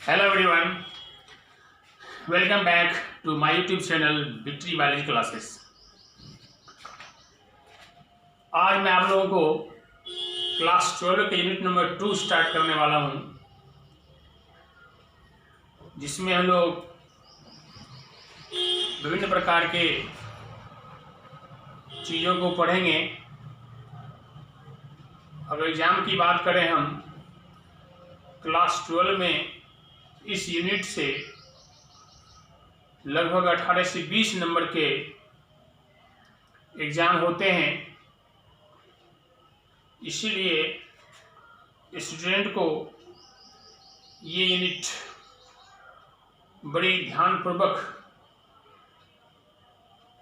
Hello everyone, welcome back to my YouTube channel Victory Biology Classes। आज मैं आप लोगों को क्लास 12 के यूनिट नंबर 2 स्टार्ट करने वाला हूं, जिसमें हम लोग विभिन्न प्रकार के चीज़ों को पढ़ेंगे। अगर एग्जाम की बात करें हम क्लास 12 में इस यूनिट से लगभग 18 से 20 नंबर के एग्ज़ाम होते हैं, इसीलिए स्टूडेंट को ये यूनिट बड़ी ध्यानपूर्वक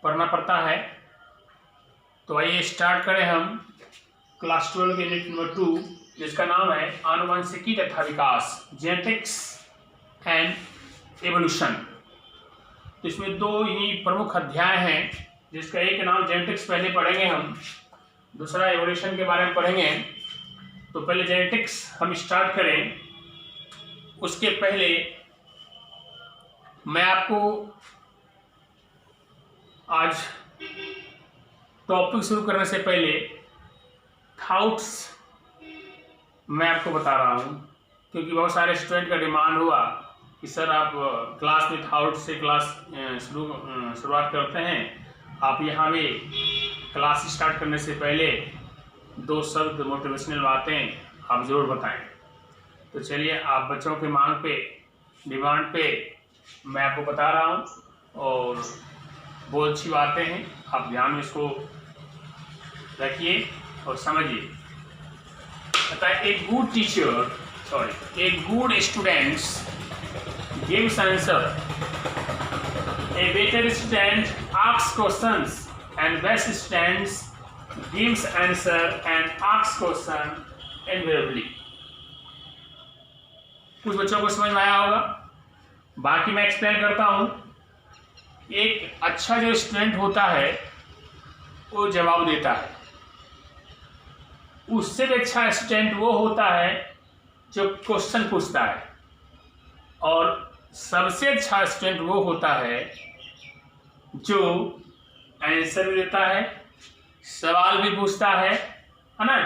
पढ़ना पड़ता है। तो आइए स्टार्ट करें हम क्लास 12 के यूनिट नंबर 2, जिसका नाम है आनुवंशिकी तथा विकास, जेनेटिक्स एंड एवोल्यूशन। तो इसमें दो ही प्रमुख अध्याय हैं, जिसका एक नाम जेनेटिक्स पहले पढ़ेंगे हम, दूसरा एवोल्यूशन के बारे में पढ़ेंगे। तो पहले जेनेटिक्स हम स्टार्ट करें, उसके पहले मैं आपको आज टॉपिक शुरू करने से पहले थाउट्स मैं आपको बता रहा हूँ, क्योंकि बहुत सारे स्टूडेंट का डिमांड हुआ कि सर आप क्लास में थाउट से क्लास शुरुआत करते हैं, आप यहाँ भी क्लास स्टार्ट करने से पहले दो शब्द मोटिवेशनल बातें आप ज़रूर बताएं। तो चलिए, आप बच्चों के मांग पे, डिमांड पे मैं आपको बता रहा हूँ और बहुत अच्छी बातें हैं, आप ध्यान में इसको रखिए और समझिए। A good teacher, a good student gives answer, a better student asks questions, and best student gives answer and asks question invariably। कुछ बच्चों को समझ में आया होगा, बाकी मैं एक्सप्लेन करता हूँ। एक अच्छा जो स्टूडेंट होता है वो जवाब देता है, उससे भी अच्छा स्टूडेंट वो होता है जो क्वेश्चन पूछता है, और सबसे अच्छा स्टूडेंट वो होता है जो आंसर भी देता है, सवाल भी पूछता है ना,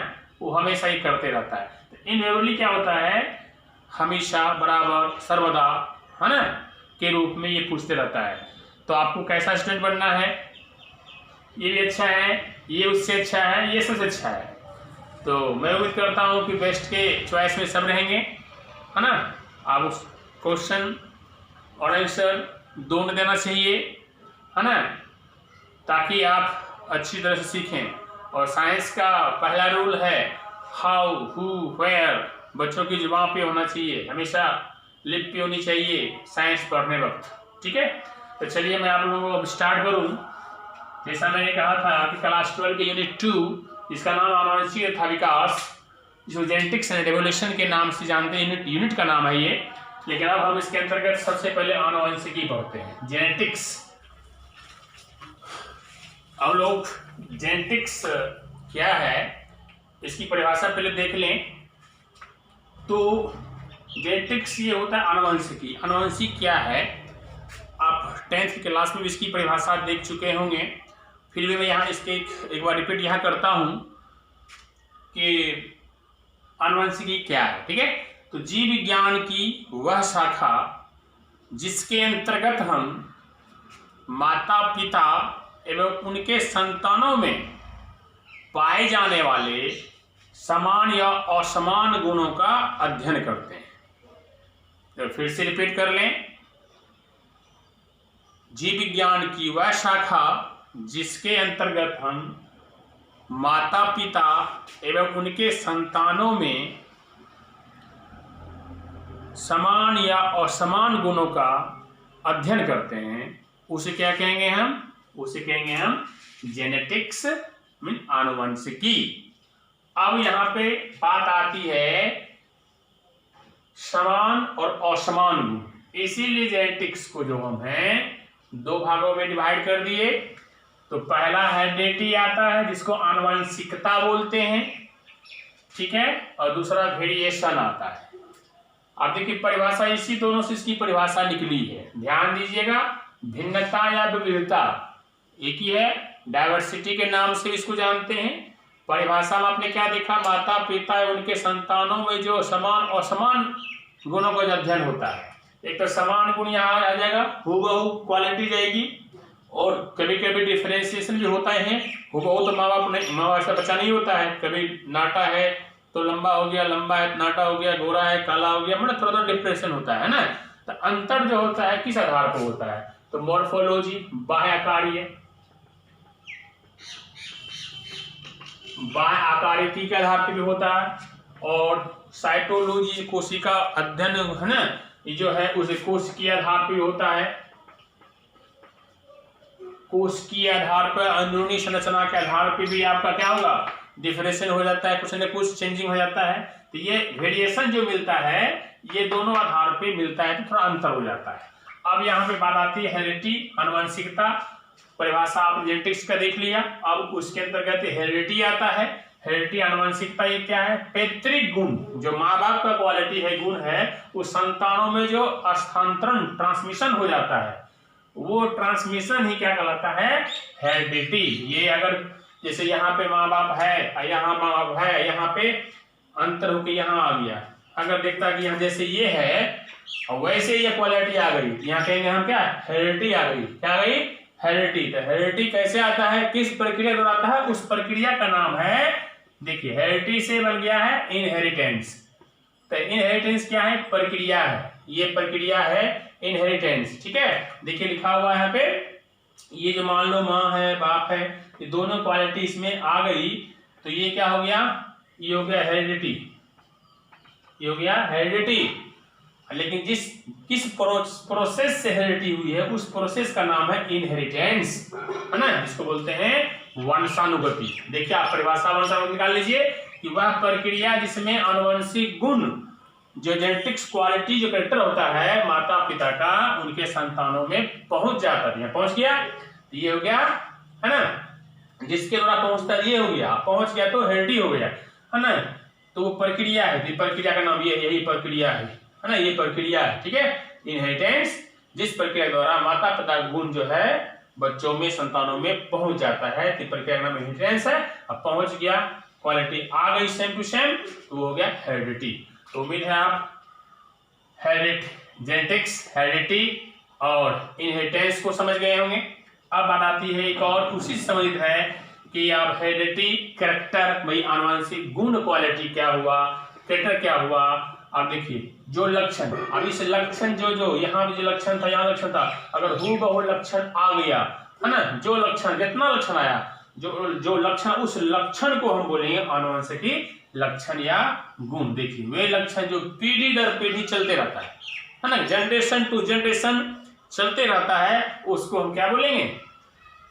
वो हमेशा ही करते रहता है। तो इनवेरिएबली क्या होता है, हमेशा, बराबर, सर्वदा, है ना, के रूप में ये पूछते रहता है। तो आपको कैसा स्टूडेंट बनना है, ये भी अच्छा है, ये उससे अच्छा है, ये सबसे अच्छा है। तो मैं उम्मीद करता हूँ कि बेस्ट के चॉइस में सब रहेंगे, है ना। आप उस क्वेश्चन और आंसर दोनों देना चाहिए, है ना, ताकि आप अच्छी तरह से सीखें। और साइंस का पहला रूल है हाउ, हु, वेयर, बच्चों की जुबान पे होना चाहिए, हमेशा लिप पे होनी चाहिए साइंस पढ़ने वक्त, ठीक है। तो चलिए मैं आप लोगों को अब स्टार्ट करूँ। जैसा मैंने कहा था कि क्लास 12 के यूनिट 2, जिसका नाम आनुवंशिकी तथा विकास, जो जेनेटिक्स एंड एवोल्यूशन के नाम से जानते हैं, यूनिट का नाम है ये। लेकिन अब हम इसके अंतर्गत सबसे पहले आनुवंशिकी पढ़ते हैं, जेनेटिक्स। अब लोग जेनेटिक्स क्या है, इसकी परिभाषा पहले देख लें। तो जेनेटिक्स ये होता है आनुवंशिकी। आनुवंशिकी क्या है, आप 10th की क्लास में भी इसकी परिभाषा देख चुके होंगे, फिर भी मैं यहाँ इसके एक बार रिपीट यहाँ करता हूँ कि आनुवंशिकी क्या है, ठीक है। तो जीव विज्ञान की वह शाखा जिसके अंतर्गत हम माता पिता एवं उनके संतानों में पाए जाने वाले समान या असमान गुणों का अध्ययन करते हैं। तो फिर से रिपीट कर लें, जीव विज्ञान की वह शाखा जिसके अंतर्गत हम माता पिता एवं उनके संतानों में समान या असमान गुणों का अध्ययन करते हैं, उसे क्या कहेंगे हम, उसे कहेंगे हम जेनेटिक्स, मीन आनुवंशिकी। अब यहाँ पे बात आती है समान और असमान गुण, इसीलिए जेनेटिक्स को जो हम हैं दो भागों में डिवाइड कर दिए। तो पहला हेरिडिटी आता है, जिसको आनुवंशिकता बोलते हैं, ठीक है, और दूसरा वेरिएशन आता है। अब देखिए परिभाषा इसी दोनों से इसकी परिभाषा निकली है, ध्यान दीजिएगा। भिन्नता या विविधता एक ही है, डायवर्सिटी के नाम से इसको जानते हैं। परिभाषा में आपने क्या देखा, माता पिता एवं उनके संतानों में जो समान और असमान गुणों का अध्ययन होता है। एक तो समान गुण यहाँ आ जाएगा, हूबहू क्वालिटी जाएगी, और कभी कभी डिफरेंशिएशन भी होता है। हूबहू तो माँ बाप का बच्चा नहीं होता है, कभी नाटा है तो लंबा हो गया, लंबा है नाटा हो गया, गोरा है काला हो गया, मतलब थोड़ा थोड़ा डिफरेंशिएशन होता है ना। तो अंतर जो होता है किस आधार पर होता है, तो मॉर्फोलॉजी बाह्य आकारीय, बाह्य आकारिकी के आधार पर भी होता है, और साइटोलॉजी कोशिका अध्ययन है ना, ये जो है उस कोश के आधार पर होता है, कोश के आधार पर अंदरूनी संरचना के आधार पर भी आपका क्या होगा, डिफरेंशिएशन हो जाता है, कुछ न कुछ चेंजिंग हो जाता है। तो ये वेरिएशन जो मिलता है ये दोनों आधार पे मिलता है, तो थोड़ा अंतर हो जाता है। अब यहाँ पे बात आती है हेरिडिटी, आनुवंशिकता। परिभाषा आप जेनेटिक्स का देख लिया, अब उसके अंतर्गत हेरिडिटी आता है। हेरिडिटी आनुवंशिकता ये क्या है, पैतृक गुण जो माँ बाप का क्वालिटी है, गुण है, उस संतानों में जो स्थानांतरण ट्रांसमिशन हो जाता है, वो ट्रांसमिशन ही क्या कहलाता है, हेरिडिटी। ये अगर जैसे यहाँ पे माँ बाप है, यहाँ माँ बाप है, यहाँ पे अंतर होकर यहाँ आ गया, अगर देखता कि यहाँ जैसे ये है और वैसे ये क्वालिटी आ गई, यहाँ कहेंगे हम क्या, हेरिडिटी आ गई। क्या आ गई, हेरिडिटी। तो हेरिडिटी कैसे आता है, किस प्रक्रिया द्वारा आता है, उस प्रक्रिया का नाम है, देखिए हेरिडिटी से बन गया है इनहेरिटेंस। तो इनहेरिटेंस क्या है, प्रक्रिया है, ये प्रक्रिया है इनहेरिटेंस। ठीक है, देखिए लिखा हुआ है यहाँ पे, ये जो मान लो माँ है बाप है, ये दोनों क्वालिटी इसमें आ गई, तो ये क्या हो गया, ये हो गया हेरिडिटी, ये हो गया हेरिडिटी। लेकिन किस प्रोसेस से हेरिडिटी हुई है, उस प्रोसेस का नाम है इनहेरिटेंस, है ना, जिसको बोलते हैं वंशानुगति। देखिए आप परिभाषा वंशानुगति निकाल लीजिए कि वह प्रक्रिया जिसमें आनुवंशिक गुण जो जेनेटिक्स क्वालिटी जो कैरेक्टर होता है माता पिता का, उनके संतानों में पहुंच जाता है। पहुंच गया, ये हो गया, है ना, जिसके द्वारा पहुंचता ये हो गया, पहुंच गया तो हेरिडिटी हो गया, है ना। तो वो प्रक्रिया है, तो प्रक्रिया का नाम ये यही प्रक्रिया है ना, ये प्रक्रिया है। ठीक है, इनहेरिटेंस, जिस प्रक्रिया द्वारा माता पिता गुण जो है बच्चों में संतानों में पहुंच जाता है, तो प्रक्रिया का नाम इनहेरिटेंस है। अब पहुंच गया, क्वालिटी आ गई सेम टू सेम, तो हो गया हेरिडिटी। तो उम्मीद है आप जेनेटिक्स, हेरिडिटी और इनहेरिटेंस को समझ गए होंगे। अब बात आती है एक और उसी से संबंधित है कि आप हेरिडिटी, कैरेक्टर, भाई आनुवंशिक गुण क्वालिटी क्या हुआ, कैरेक्टर क्या हुआ। अब देखिए जो लक्षण, अब इस लक्षण जो यहाँ भी जो लक्षण था, यहाँ लक्षण था, अगर हूबहू लक्षण आ गया, है ना, जो लक्षण जितना लक्षण आया, जो लक्षण, उस लक्षण को हम बोलेंगे आनुवंशिकी लक्षण या गुण। देखिए वे लक्षण जो पीढ़ी दर पीढ़ी चलते रहता है ना, जनरेशन टू जनरेशन चलते रहता है, उसको हम क्या बोलेंगे,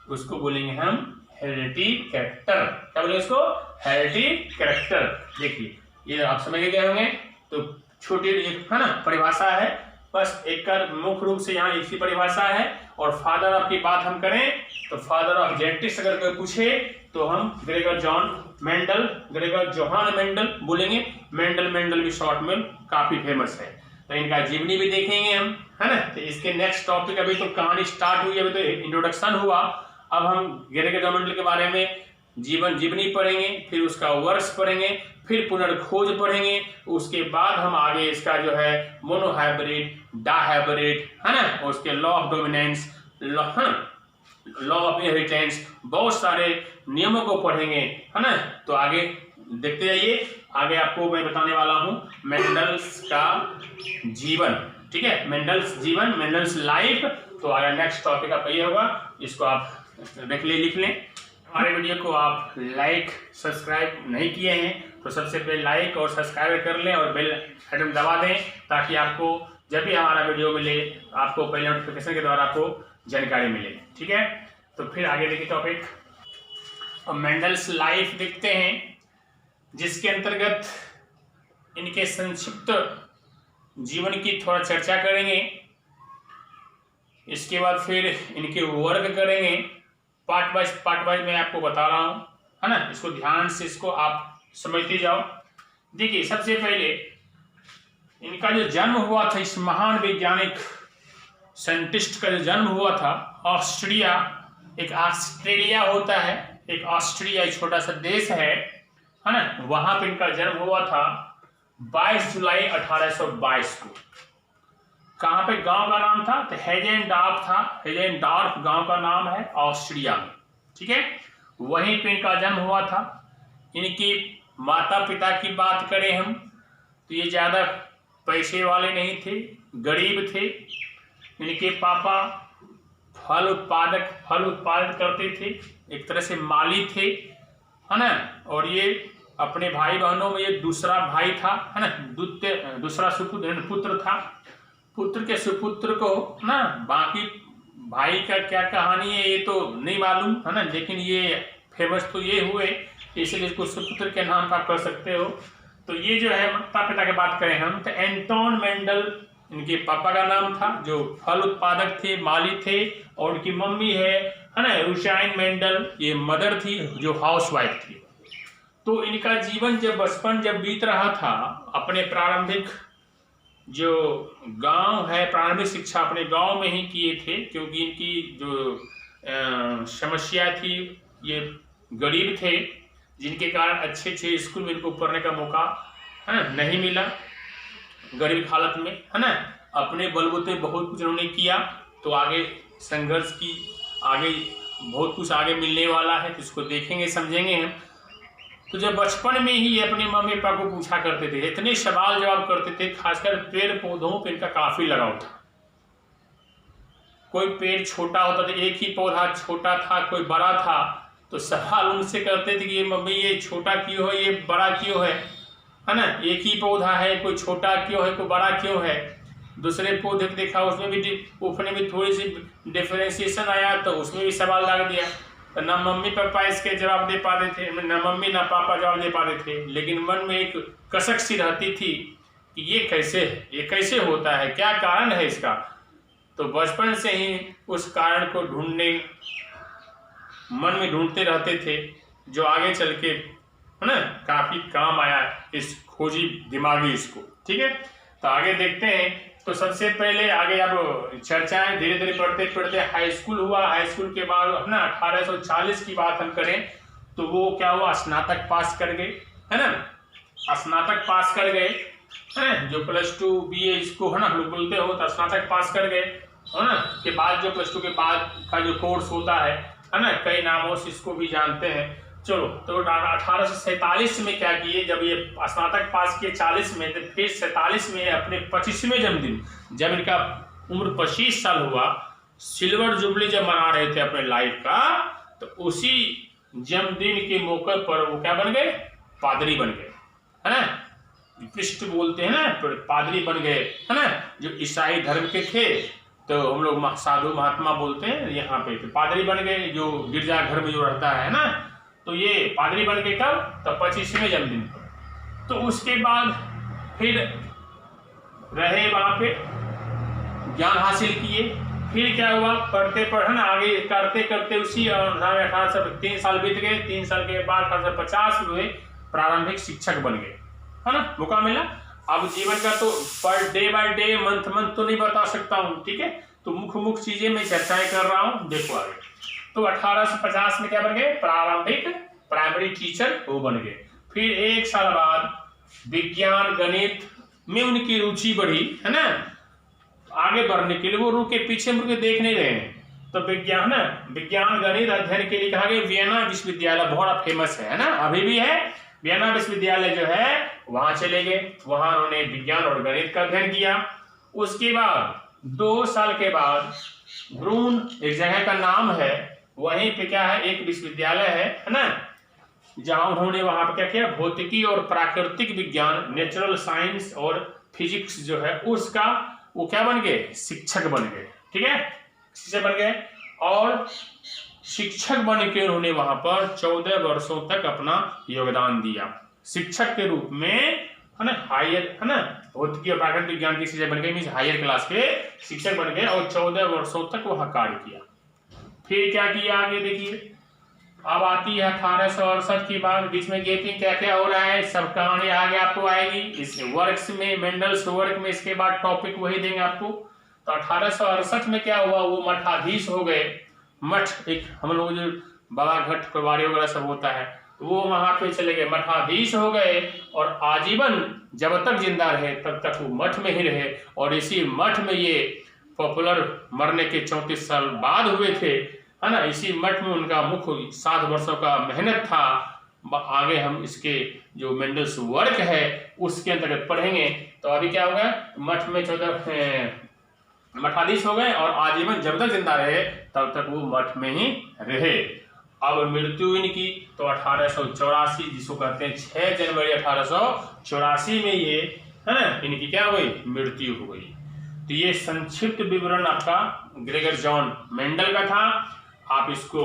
उसको बोलेंगे हम हेरिडिटी कैरेक्टर। क्या बोलेंगे उसको, हेरिडिटी कैरेक्टर। देखिए ये आप समझ गए होंगे। तो छोटी एक है ना परिभाषा है, बस एक कर मुख्य रूप से यहाँ इसी परिभाषा है। और फादर ऑफ की बात हम करें तो फादर ऑफ जेनेटिक्स अगर कोई पूछे तो हम ग्रेगर जोहान मेंडल बोलेंगे। मेंडल भी शॉर्ट में काफी फेमस है। तो इनका जीवनी भी देखेंगे हम, है ना। तो इसके नेक्स्ट टॉपिक, अभी तो कहानी स्टार्ट हुई, अभी तो इंट्रोडक्शन हुआ। अब हम ग्रेगर जोहान मेंडल के बारे में जीवनी पढ़ेंगे, फिर उसका वर्ष पढ़ेंगे, फिर पुनर्खोज पढ़ेंगे। उसके बाद हम आगे इसका जो है मोनोहाइब्रिड, डाहाइब्रिड, है ना, उसके law of dominance, law of inheritance, बहुत सारे नियमों को पढ़ेंगे, है ना। तो आगे देखते जाइए। आगे आपको मैं बताने वाला हूं मेंडल्स का जीवन। ठीक है, मेंडल्स जीवन, मेंडल्स लाइफ। तो आगे नेक्स्ट टॉपिक आपका ये होगा, इसको आप लिख लें। हमारे वीडियो को आप लाइक सब्सक्राइब नहीं किए हैं तो सबसे पहले लाइक और सब्सक्राइब कर लें और बेल आइकन दबा दें, ताकि आपको जब भी हमारा वीडियो मिले आपको पहले नोटिफिकेशन के द्वारा आपको जानकारी मिले। ठीक है, तो फिर आगे देखिए टॉपिक, और मेंडल्स लाइफ देखते हैं, जिसके अंतर्गत इनके संक्षिप्त जीवन की थोड़ा चर्चा करेंगे। इसके बाद फिर इनके वर्ग करेंगे। पार्ट वाइज मैं आपको बता रहा हूं, है ना। इसको ध्यान से इसको आप समझते जाओ। देखिए सबसे पहले इनका जो जन्म हुआ था, इस महान वैज्ञानिक साइंटिस्ट का जो जन्म हुआ था ऑस्ट्रिया, एक ऑस्ट्रेलिया होता है, एक ऑस्ट्रिया एक छोटा सा देश है ना, वहां पे इनका जन्म हुआ था 22 जुलाई 1822 को। कहाँ पे गांव का नाम था? तो हेजेनडॉर्फ था, हेजेनडॉर्फ गांव का नाम है ऑस्ट्रिया में, ठीक है, वहीं पे इनका जन्म हुआ था। इनके माता पिता की बात करें हम तो ये ज़्यादा पैसे वाले नहीं थे, गरीब थे। इनके पापा फल उत्पादन करते थे, एक तरह से माली थे, है ना, और ये अपने भाई बहनों में ये दूसरा भाई था, है ना, दूसरा पुत्र था। पुत्र के सुपुत्र को ना, बाकी भाई का क्या कहानी है ये तो नहीं मालूम, है ना, लेकिन ये फेमस तो ये हुए, इसलिए इसको सुपुत्र के नाम का कर सकते हो। तो ये जो है माता पिता की बात करें हम तो एंटोन मेंडल इनके पापा का नाम था, जो फल उत्पादक थे, माली थे, और उनकी मम्मी है ना, रुशाइन मेंडल, ये मदर थी जो हाउसवाइफ थी। तो इनका जीवन बचपन जब बीत रहा था, अपने प्रारंभिक जो गांव है, प्रारंभिक शिक्षा अपने गांव में ही किए थे, क्योंकि इनकी जो समस्या थी, ये गरीब थे, जिनके कारण अच्छे स्कूल में इनको पढ़ने का मौका है ना नहीं मिला, गरीब हालत में, है ना। अपने बलबूते बहुत कुछ उन्होंने किया, तो आगे संघर्ष की, आगे बहुत कुछ आगे मिलने वाला है, तो इसको देखेंगे समझेंगे हम। तो जब बचपन में ही अपने मम्मी पापा को पूछा करते थे, इतने सवाल जवाब करते थे, खासकर पेड़ पौधों पर इनका काफी लगाव था। कोई पेड़ छोटा होता था, एक ही पौधा छोटा था, कोई बड़ा था, तो सवाल उनसे करते थे कि ये मम्मी ये छोटा क्यों है, ये बड़ा क्यों है ना, एक ही पौधा है, कोई छोटा क्यों है, कोई बड़ा क्यों है। दूसरे पौधे देखा, उसमें भी थोड़ी सी डिफरेंशिएशन आया, तो उसमें भी सवाल लगा दिया। तो ना मम्मी पापा इसके जवाब दे पाते थे, ना मम्मी ना पापा जवाब दे पाते थे, लेकिन मन में एक कसक सी रहती थी कि ये कैसे होता है, क्या कारण है इसका। तो बचपन से ही उस कारण को मन में ढूंढते रहते थे, जो आगे चल के है ना काफी काम आया इस खोजी दिमागी इसको, ठीक है। तो आगे देखते हैं। तो सबसे पहले आगे अब चर्चाएं धीरे धीरे पढ़ते हाई स्कूल हुआ। हाई स्कूल के बाद है ना 1840 की बात हम करें तो वो क्या हुआ, स्नातक पास कर गए, है ना, स्नातक पास कर गए, है जो +2 BA इसको है ना लोग बोलते हो, तो स्नातक पास कर गए, है ना। के बाद जो +2 के बाद का जो कोर्स होता है ना, कई नामों से इसको भी जानते हैं। चलो, तो 1847 में क्या किए, जब ये स्नातक पास किए 40 में, तो फिर 47 में अपने 25वें जन्मदिन, जब इनका उम्र 25 साल हुआ, सिल्वर जुबली जब मना रहे थे अपने लाइफ का, तो उसी जन्मदिन के मौके पर वो क्या बन गए, पादरी बन गए, है ना, क्रिस्ट बोलते हैं ना, पादरी बन गए, है ना, जो ईसाई धर्म के थे, तो हम लोग साधु महात्मा बोलते हैं, यहाँ पे तो पादरी बन गए, जो गिरजा घर में जो रहता है ना, तो ये पादरी बन गए कब, तो 25वें जन्मदिन पर। तो उसके बाद फिर रहे वहां पे, ज्ञान हासिल किए, फिर क्या हुआ, पढ़ते ना आगे करते करते उसी 3 साल बीत गए। 3 साल के बाद 1850 में प्रारंभिक शिक्षक बन गए, है ना, मौका मिला। अब जीवन का तो per day by day month तो नहीं बता सकता हूँ, ठीक है, तो मुख्य चीजें मैं चर्चाएं कर रहा हूँ, देखो आगे। तो 1850 में क्या बन गए, प्राइमरी टीचर वो बन गए। फिर 1 साल बाद विज्ञान गणित में उनकी रुचि बढ़ी, है ना, आगे बढ़ने के लिए वो रुके, पीछे मुड़ के देख नहीं रहे हैं। तो विज्ञान गणित अध्ययन के लिए कहा गया वियना विश्वविद्यालय, बहुत फेमस है ना, अभी भी है, वियना विश्वविद्यालय जो है वहां चले गए, वहां उन्होंने विज्ञान और गणित का अध्ययन किया। उसके बाद 2 साल के बाद ब्रून एक जगह का नाम है, वहीं पे क्या है, एक विश्वविद्यालय है ना, जहां उन्होंने वहां पे क्या किया, भौतिकी और प्राकृतिक विज्ञान, नेचुरल साइंस और फिजिक्स जो है उसका वो क्या बन गए, शिक्षक बन गए, ठीक है, शिक्षक बन गए। और शिक्षक बन के उन्होंने वहां पर 14 वर्षों तक अपना योगदान दिया, शिक्षक के रूप में, है ना, हायर, है ना, भौतिकी और प्राकृतिक विज्ञान के शिक्षक बन गए, मीन्स हायर क्लास के शिक्षक बन गए, और 14 वर्षों तक वहां कार्य किया। फिर क्या किया आगे देखिए, अब आती है 1868 की बात, बीच में गैपिंग क्या क्या हो रहा है सब कहानी आगे आपको आएगी इस वर्क्स में, मेंडल्स वर्क में। इसके बाद टॉपिक वही देंगे आपको। तो 1868 में क्या हुआ, वो मठाधीश हो गए। मठ एक हम लोग जो बाबा घट प्रवारी वगैरह सब होता है, तो वो वहां पे चले गए, मठाधीश हो गए और आजीवन जब तक जिंदा रहे तब तक वो मठ में ही रहे। और इसी मठ में ये पॉपुलर मरने के 34 साल बाद हुए थे, है ना। इसी मठ में उनका मुख्य 7 वर्षों का मेहनत था। आगे हम इसके जो मेंडल्स वर्क है उसके अंतर्गत पढ़ेंगे। तो अभी क्या होगा, मठ में 14 मठाधीश हो गए और आजीवन जब तक जिंदा रहे तब तक वो मठ में ही रहे। अब मृत्यु इनकी तो 1884, जिसको कहते हैं 6 जनवरी 1884 में ये है इनकी क्या हुई, मृत्यु हो गई। तो ये संक्षिप्त विवरण आपका ग्रेगर जॉन मेंडल का था। आप इसको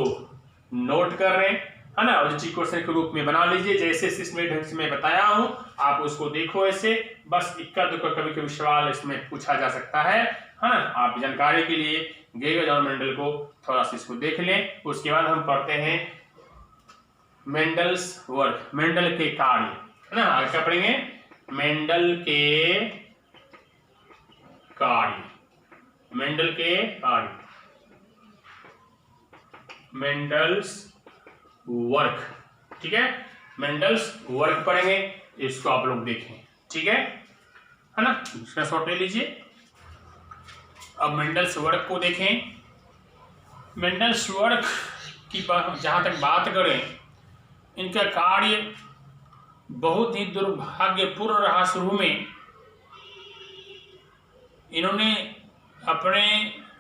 नोट कर रहे हैं, है ना, और क्वेश्चन के रूप में बना लीजिए जैसे इसमें ढंग से मैं बताया हूं, आप उसको देखो ऐसे। बस इक्का दुक्का कभी कभी सवाल इसमें पूछा जा सकता है ना। आप जानकारी के लिए ग्रेगर जॉन मेंडल को थोड़ा सा इसको देख लें। उसके बाद हम पढ़ते हैं मेंडल्स वर्क, मेंडल के कार्य, है ना। आगे क्या पढ़ेंगे, मेंडल के कार्य, मेंडल के कार्य, मेंडल्स वर्क, ठीक है। मेंडल्स वर्क पढ़ेंगे, इसको आप लोग देखें, ठीक है ना। इसका शॉर्ट ले लीजिए। अब मेंडल्स वर्क को देखें। मेंडल्स वर्क की जहां तक बात करें, इनका कार्य बहुत ही दुर्भाग्यपूर्ण रहा। शुरू में इन्होंने अपने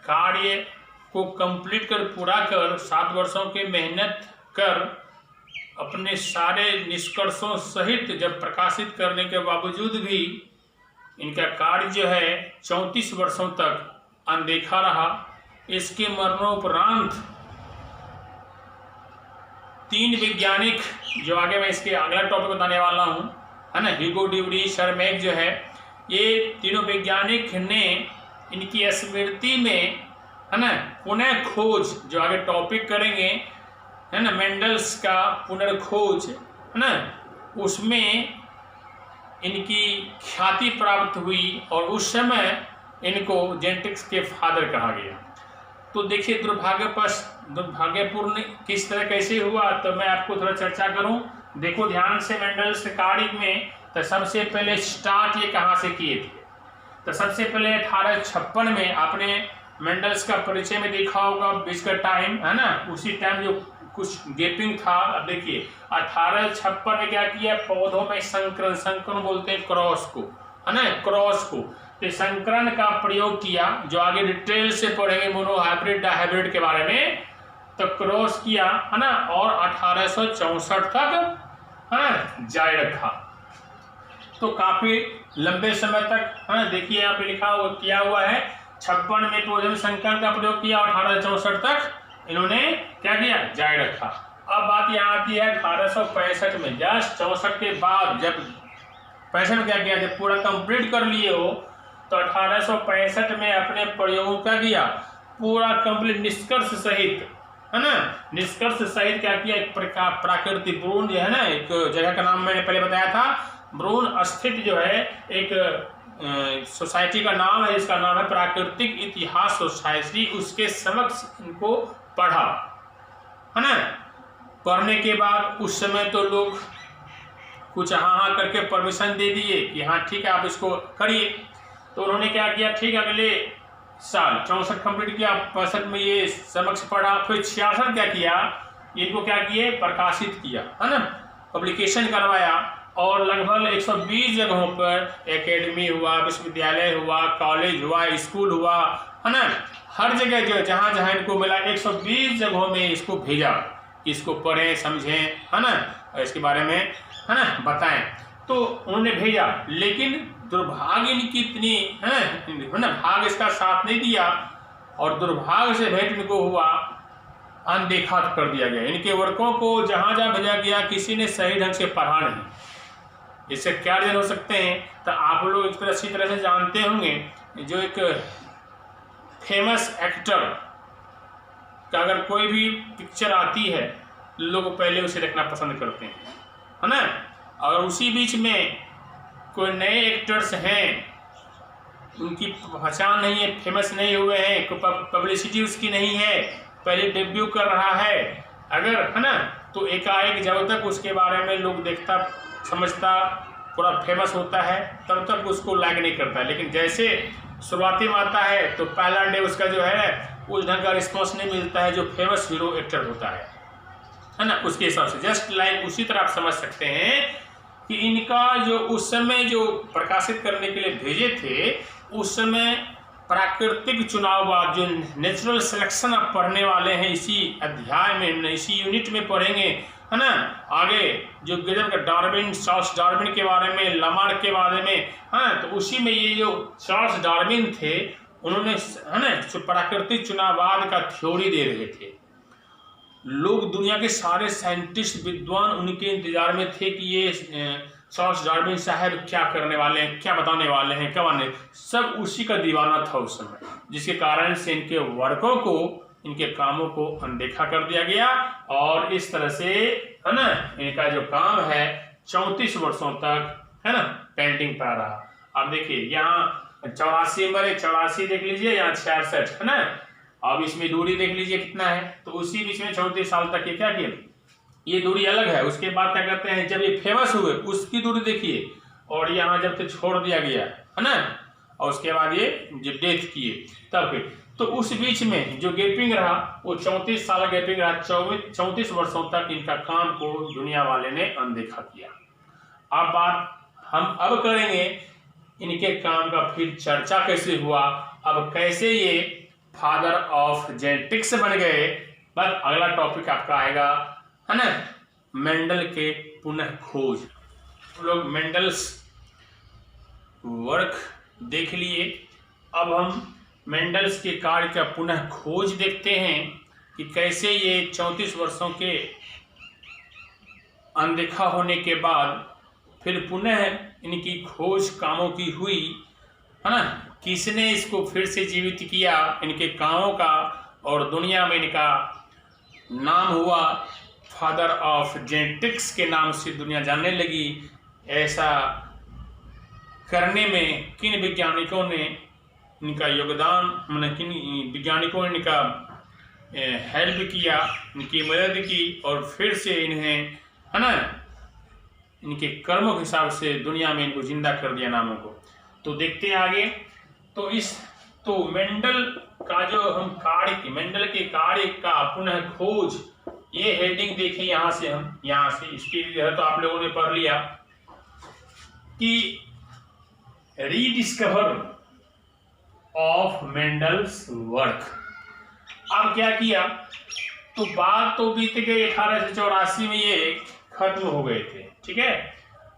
कार्य को कंप्लीट कर पूरा कर 7 वर्षों के मेहनत कर अपने सारे निष्कर्षों सहित जब प्रकाशित करने के बावजूद भी इनका कार्य जो है 34 वर्षों तक अनदेखा रहा। इसके मरणोपरांत 3 वैज्ञानिक, जो आगे मैं इसके अगला टॉपिक बताने वाला हूं, है ना, ह्यूगो ड्यूरी, सर मैक जो है, ये तीनों वैज्ञानिक ने इनकी स्मृति में, है ना, पुनः खोज, जो आगे टॉपिक करेंगे, है ना, मेंडल्स का पुनर्खोज, है ना, उसमें इनकी ख्याति प्राप्त हुई और उस समय इनको जेनेटिक्स के फादर कहा गया। तो देखिए दुर्भाग्यपूर्ण किस तरह कैसे हुआ, तो मैं आपको थोड़ा चर्चा करूं। देखो ध्यान से, मेंडल्स के कार्य में तो सबसे पहले स्टार्ट ये कहाँ से किए थे। तो सबसे पहले 1856 में आपने मेंडल्स का परिचय में देखा होगा, बीच का टाइम, है ना, उसी टाइम जो कुछ गैपिंग था। अब देखिए 1856 में क्या किया, पौधों में संकरण बोलते हैं क्रॉस को, है ना, क्रॉस को, तो संकरण का प्रयोग किया, जो आगे डिटेल से पढ़ेंगे मोनो हाइब्रिड डाइहाइब्रिड के बारे में। तो क्रॉस किया, है ना, और 1864 तक, है ना, जारी रखा। तो काफी लंबे समय तक, है ना, देखिए यहाँ पे लिखा हुआ किया हुआ है 56 में पौधे में संकरण का प्रयोग किया, 1864 तक इन्होंने क्या किया, जारी रखा। अब बात यहाँ आती है 1865 में, जस्ट 64 के बाद, जब 65 में क्या किया, जब पूरा कंप्लीट कर लिए हो, तो 1865 में अपने प्रयोगों का किया पूरा कंप्लीट निष्कर्ष सहित, है ना, निष्कर्ष सहित क्या किया, एक प्राकृतिक ब्रून जो है ना, एक जगह का नाम मैंने पहले बताया था, ब्रून स्थित जो है एक सोसाइटी का नाम है, जिसका नाम है प्राकृतिक इतिहास सोसाइटी। उसके समक्ष इनको पढ़ा, है ना। पढ़ने के बाद उस समय तो लोग कुछ हाँ करके परमिशन दे दिए कि हाँ ठीक है आप इसको करिए। तो उन्होंने क्या किया, ठीक अगले साल 64 कंप्लीट किया, 65 में ये समक्ष पढ़ा, फिर 66 क्या किया, इनको क्या किए, प्रकाशित किया, है ना, पब्लिकेशन करवाया। और लगभग 120 जगहों पर एकेडमी हुआ, विश्वविद्यालय हुआ, कॉलेज हुआ, स्कूल हुआ, है ना, हर जगह जो जहाँ जहाँ इनको मिला 120 जगहों में इसको भेजा, इसको पढ़ें समझें, है ना, इसके बारे में, है ना, बताएं। तो उन्होंने भेजा, लेकिन दुर्भाग्य इनकी इतनी है ना, भाग्य इसका साथ नहीं दिया और दुर्भाग्य से भेंट इनको हुआ, अनदेखा कर दिया गया। इनके वर्कों को जहां जहां भेजा गया किसी ने सही ढंग से पढ़ा नहीं। इससे क्या रीजन हो सकते हैं, तो आप लोग एक तरह अच्छी तरह से जानते होंगे, जो एक फेमस एक्टर का अगर कोई भी पिक्चर आती है लोग पहले उसे रखना पसंद करते हैं, है ना। और उसी बीच में कोई नए एक्टर्स हैं, उनकी पहचान नहीं है, फेमस नहीं हुए हैं, कोई पब्लिसिटी उसकी नहीं है, पहले डेब्यू कर रहा है अगर, है ना, तो एकाएक जब तक उसके बारे में लोग देखता समझता पूरा फेमस होता है तब तक उसको लाइक नहीं करता। लेकिन जैसे शुरुआती में आता है तो पहला डे उसका जो है उस ढंग का रिस्पॉन्स नहीं मिलता है जो फेमस हीरो एक्टर होता है ना। उसके हिसाब से जस्ट लाइक उसी तरह आप समझ सकते हैं कि इनका जो उस समय जो प्रकाशित करने के लिए भेजे थे, उस समय प्राकृतिक चुनाव बाद जो नेचुरल सिलेक्शन आप पढ़ने वाले हैं इसी अध्याय में, इसी यूनिट में पढ़ेंगे, है ना। आगे जो गजब का डार्विन, चार्ल्स डार्विन के बारे में, लामार्क के बारे में, हाँ, तो उसी में ये जो चार्ल्स डार्विन थे उन्होंने, है ना, जो प्राकृतिक चुनाववाद का थ्योरी दे रहे थे। लोग दुनिया के सारे साइंटिस्ट विद्वान उनके इंतजार में थे कि ये चार्ल्स डार्विन साहब क्या करने वाले हैं, क्या बताने वाले हैं, कब आने, सब उसी का दीवाना था उस समय, जिसके कारण से इनके वर्कों को, इनके कामों को अनदेखा कर दिया गया। और इस तरह से, है ना, इनका जो काम है 34 वर्षों तक, है ना, पेंटिंग पा रहा। अब देखिए यहाँ 84 मरे, 84 देख लीजिए, यहाँ 66, है ना। अब इसमें दूरी देख लीजिए कितना है, तो उसी बीच में 34 साल तक ये क्या किया, ये दूरी अलग है। उसके बाद क्या कहते हैं, जब ये फेमस हुए उसकी दूरी देखिए, और यहाँ जब तक छोड़ दिया गया, है ना, और उसके बाद ये जब डेथ किए तब फिर, तो उस बीच में जो गैपिंग रहा वो 34 साल गैपिंग रहा, 34 वर्षों तक इनका काम को दुनिया वाले ने अनदेखा किया। अब बात हम अब करेंगे इनके काम का, फिर चर्चा कैसे हुआ, अब कैसे ये फादर ऑफ जेनेटिक्स बन गए। बस अगला टॉपिक आपका आएगा, है ना, मेंडल के पुनः खोज। लोग मेंडल्स वर्क देख लिए, अब हम मेंडल्स के कार्य का पुनः खोज देखते हैं कि कैसे ये 34 वर्षों के अनदेखा होने के बाद फिर पुनः इनकी खोज कामों की हुई, है ना, किसने इसको फिर से जीवित किया इनके कामों का, और दुनिया में इनका नाम हुआ, फादर ऑफ जेनेटिक्स के नाम से दुनिया जानने लगी। ऐसा करने में किन वैज्ञानिकों ने इनका योगदान, मैंने किन वैज्ञानिकों ने इनका हेल्प किया, इनकी मदद की, और फिर से इन्हें, है ना, इनके कर्मों के हिसाब से दुनिया में इनको जिंदा कर दिया नामों को। तो देखते हैं आगे। तो मेंडल का जो हम कार्य, मेंडल के कार्य का पुनः खोज, ये हेडिंग देखिए यहाँ से, हम यहाँ से इसकी तो आप लोगों ने पढ़ लिया कि रीडिस्कवर ऑफ मेंडल्स वर्क। अब क्या किया, तो बात तो बीत गई 1884 में ये खत्म हो गए थे, ठीक है।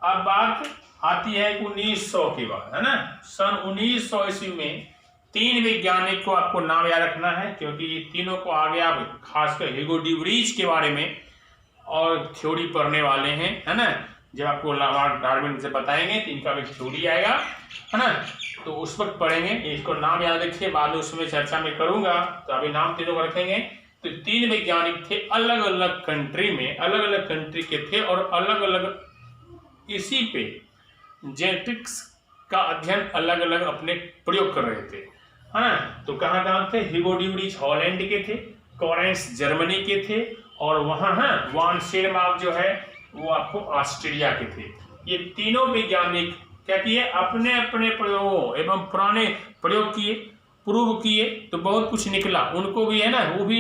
अब बात आती है 1900 के बाद, है ना। सन 1900 ईस्वी में 3 वैज्ञानिक को आपको नाम याद रखना है, क्योंकि तीनों को आगे आप खासकर ह्यूगो डी व्रीज के बारे में और थ्योरी पढ़ने वाले हैं, है ना। जब आपको लामार्क डार्विन से बताएंगे तो इनका भी थ्योरी आएगा, है ना, तो उस वक्त पढ़ेंगे। इसको नाम याद रखिए, बाद में उसमें चर्चा में करूंगा, तो अभी नाम तीनों को रखेंगे। तो 3 वैज्ञानिक थे, अलग अलग कंट्री में, अलग अलग कंट्री के थे, और अलग अलग इसी पे जेनेटिक्स का अध्ययन अलग अलग अपने प्रयोग कर रहे थे, है ना। तो कहाँ कहाँ थे, ह्यूगो डी व्रीज हॉलैंड के थे, कोरेंस जर्मनी के थे, और वहाँ है वान शेरमार्क जो है वो आपको ऑस्ट्रेलिया के थे। ये तीनों वैज्ञानिक क्या किए, अपने अपने प्रयोगों एवं पुराने प्रयोग किए, प्रूव किए, तो बहुत कुछ निकला। उनको भी, है ना, वो भी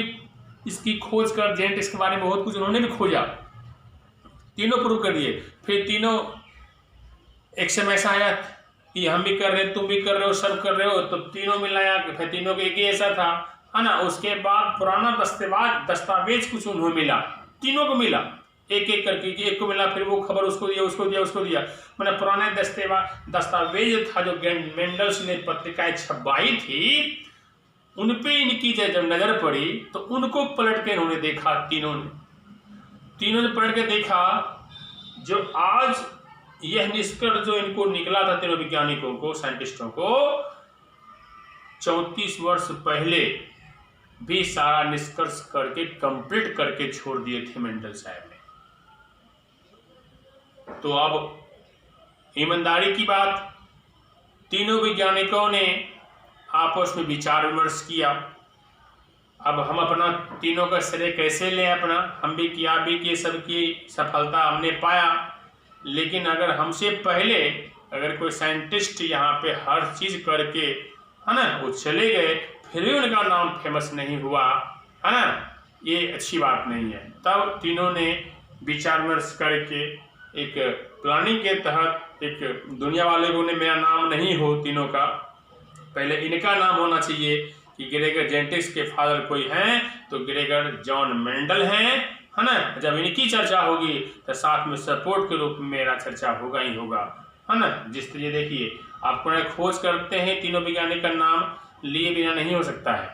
इसकी खोज कर, जेनेटिक्स के बारे में बहुत कुछ उन्होंने भी खोजा, तीनों प्रूव कर दिए। फिर तीनों एक समय ऐसा आया कि हम भी कर रहे, तुम भी कर रहे हो, सब कर रहे हो, तो तीनों मिलाया, फिर तीनों का एक ही ऐसा था, है ना। उसके बाद पुराना दस्तावेज कुछ उन्हें मिला, तीनों को मिला, एक एक करके, एक को मिला, फिर वो खबर उसको दिया, उसको दिया, उसको दिया, मतलब पुराने दस्तावेज था जो मेंडल्स ने पत्रिकाएं छपवाई थी, उन पे इनकी जब नजर पड़ी तो उनको पलट के इन्होंने देखा, तीनों ने पलट के देखा, जो आज यह निष्कर्ष जो इनको निकला था तीनों वैज्ञानिकों को, साइंटिस्टों को, 34 वर्ष पहले भी सारा निष्कर्ष करके कंप्लीट करके छोड़ दिए थे मेंडल साहब ने। तो अब ईमानदारी की बात, तीनों वैज्ञानिकों ने आपस में विचार विमर्श किया। अब हम अपना तीनों का श्रेय कैसे लें अपना, हम भी किया भी कि सबकी सफलता हमने पाया, लेकिन अगर हमसे पहले अगर कोई साइंटिस्ट यहाँ पे हर चीज़ करके है ना वो चले गए फिर भी उनका नाम फेमस नहीं हुआ है ना, ये अच्छी बात नहीं है। तब तीनों ने विचार विमर्श करके एक प्लानिंग के तहत एक दुनिया वाले को ने मेरा नाम नहीं हो तीनों का, पहले इनका नाम होना चाहिए कि ग्रेगर जेनेटिक्स के फादर कोई हैं तो ग्रेगर जॉन मेंडल हैं है ना। जब इनकी चर्चा होगी तो साथ में सपोर्ट के रूप में मेरा चर्चा होगा ही होगा है ना। जिस तरह देखिए आपको खोज करते हैं तीनों वैज्ञानिक का नाम लिए बिना नहीं हो सकता है,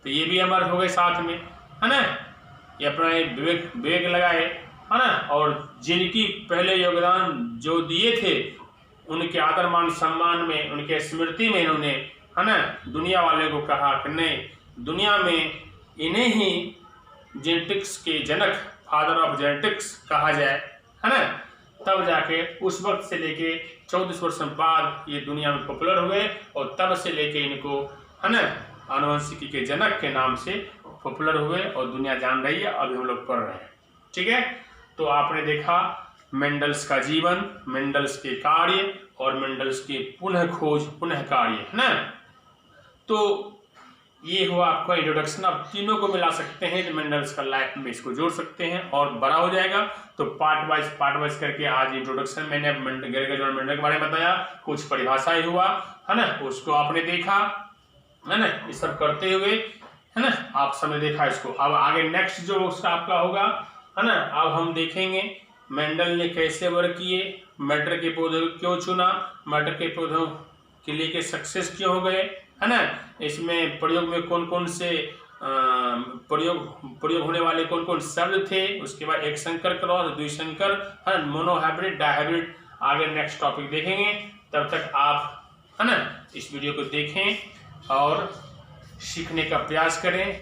तो ये भी अमर हो गए साथ में है ना। ये अपना विवेक लगाए है ना, और जिनकी पहले योगदान जो दिए थे उनके आदर मान सम्मान में उनके स्मृति में इन्होंने है ना दुनिया वाले को कहा कि नहीं, दुनिया में इन्हें ही जेनेटिक्स के जनक फादर ऑफ जेनेटिक्स कहा जाए है ना। तब जाके उस वक्त से लेके 14 वर्ष बाद ये दुनिया में पॉपुलर हुए और तब से लेके इनको है ना आनुवंशिकी के जनक के नाम से पॉपुलर हुए और दुनिया जान रही है, अभी हम लोग पढ़ रहे हैं। ठीक है, तो आपने देखा मेंडल्स का जीवन, मेंडल्स के कार्य और मेंडल्स के पुनः खोज पुनः कार्य है ना। तो ये हुआ आपका इंट्रोडक्शन। अब तीनों को मिला सकते हैं तो मेंडल्स का लाइफ में इसको जोड़ सकते हैं और बड़ा हो जाएगा। तो पार्ट वाइज करके आज इंट्रोडक्शन मैंने ग्रेगर जॉन मेंडल के बारे में बताया, कुछ परिभाषाएं हुआ है ना, उसको आपने देखा है ना, ये सब करते हुए है ना आप सबने देखा इसको। अब आगे नेक्स्ट जो उसका आपका होगा है ना, अब हम देखेंगे मेंडल ने कैसे वर्क किए, मटर के पौधे क्यों चुना, मटर के पौधों के लिए के सक्सेस क्यों हो गए है ना, इसमें प्रयोग में कौन कौन से प्रयोग होने वाले कौन कौन शब्द थे, उसके बाद एक संकर क्रॉस द्विसंकर है, मोनोहाइब्रिड डायहाइब्रिड, आगे नेक्स्ट टॉपिक देखेंगे। तब तक आप है ना इस वीडियो को देखें और सीखने का प्रयास करें।